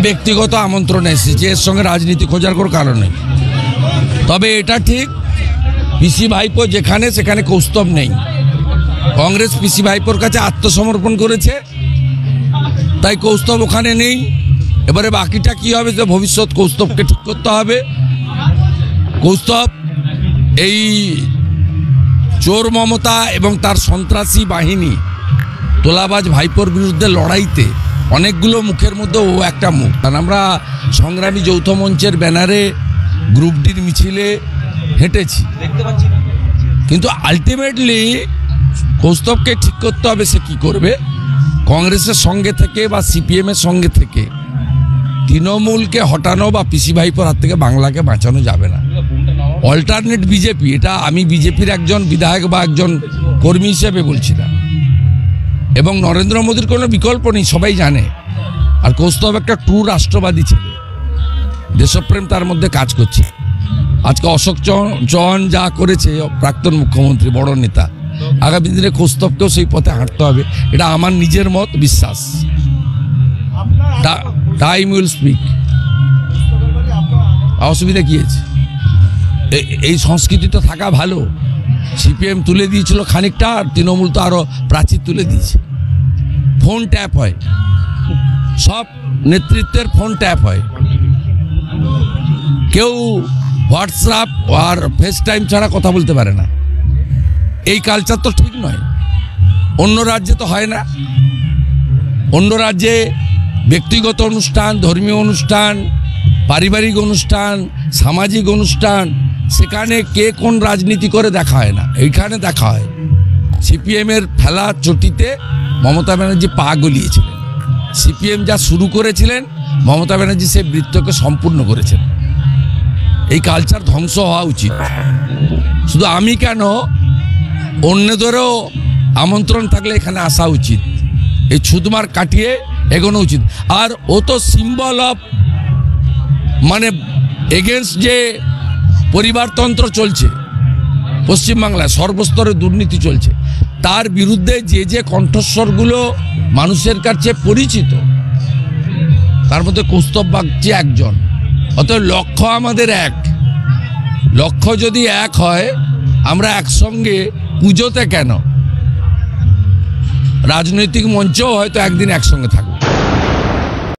ব্যক্তিগত আমন্ত্রণ এসেছে, এর সঙ্গে রাজনীতি খোঁজার কোনো কারণ নেই। তবে এটা ঠিক, পিসি ভাইপো যেখানে সেখানে কৌস্তব নেই। কংগ্রেস পিসি ভাইপোর কাছে আত্মসমর্পণ করেছে, তাই কৌস্তব ওখানে নেই। এবারে বাকিটা কি হবে, যে ভবিষ্যৎ কৌস্তবকে ঠিক করতে হবে। কৌস্তব এই চোর মমতা এবং তার সন্ত্রাসী বাহিনী তোলাবাজ ভাইপোর বিরুদ্ধে লড়াইতে অনেকগুলো মুখের মধ্যে ও একটা মুখ। কারণ আমরা সংগ্রামী যৌথ মঞ্চের ব্যানারে গ্রুপ ডির মিছিলে হেঁটেছি, কিন্তু আলটিমেটলি কৌস্তবকে ঠিক করতে হবে সে কি করবে। কংগ্রেসের সঙ্গে থেকে বা সিপিএমের সঙ্গে থেকে তৃণমূলকে হটানো বা পিসি ভাইপোর হাত থেকে বাংলাকে বাঁচানো যাবে না। অল্টারনেট বিজেপি, এটা আমি বিজেপির একজন বিধায়ক বা একজন কর্মী হিসেবে বলছি না, এবং নরেন্দ্র মোদীর কোনো বিকল্প নেই, সবাই জানে। আর কৌস্তব একটা ট্রু রাষ্ট্রবাদী ছেলে, দেশপ্রেম তার মধ্যে কাজ করছে। আজকে অশোক চৌহান যা করেছে, প্রাক্তন মুখ্যমন্ত্রী, বড় নেতা, আগামী দিনে কৌস্তবকেও সেই পথে হাঁটতে হবে, এটা আমার নিজের মত, বিশ্বাস। Time will speak. অসুবিধা কি আছে? এই সংস্কৃতিটা থাকা ভালো। সিপিএম তুলে দিয়েছিল খানিকটা, আর তৃণমূল তো আরো প্রাচীর তুলে দিয়েছে। ফোন ট্যাপ হয়, সব নেতৃত্বের ফোন ট্যাপ হয়। কেউ হোয়াটসঅ্যাপ আর ফেস টাইম ছাড়া কথা বলতে পারে না। এই কালচার তো ঠিক নয়। অন্য রাজ্যে তো হয় না। অন্য রাজ্যে ব্যক্তিগত অনুষ্ঠান, ধর্মীয় অনুষ্ঠান, পারিবারিক অনুষ্ঠান, সামাজিক অনুষ্ঠান, সেখানে কে কোন রাজনীতি করে দেখা হয় না, এইখানে দেখা হয়। সিপিএমের ফেলা চটিতে মমতা ব্যানার্জি পা গলিয়েছিলেন। সিপিএম যা শুরু করেছিলেন, মমতা ব্যানার্জি সেই বৃত্তকে সম্পূর্ণ করেছেন। এই কালচার ধ্বংস হওয়া উচিত। শুধু আমি কেন, অন্যদেরও আমন্ত্রণ থাকলে এখানে আসা উচিত। এই ছুতমার কাটিয়ে এগোনো উচিত। আর ও তো সিম্বল অফ, মানে এগেনস্ট যে পরিবারতন্ত্র চলছে পশ্চিমবাংলায়, সর্বস্তরে দুর্নীতি চলছে, তার বিরুদ্ধে যে কণ্ঠস্বরগুলো মানুষের কাছে পরিচিত, তার মধ্যে কৌস্তব বাগচি একজন। অতএব লক্ষ্য আমাদের এক। লক্ষ্য যদি এক হয়, আমরা একসঙ্গে পুজোতে কেন, রাজনৈতিক মঞ্চেও হয়তো একদিন একসঙ্গে থাকবো।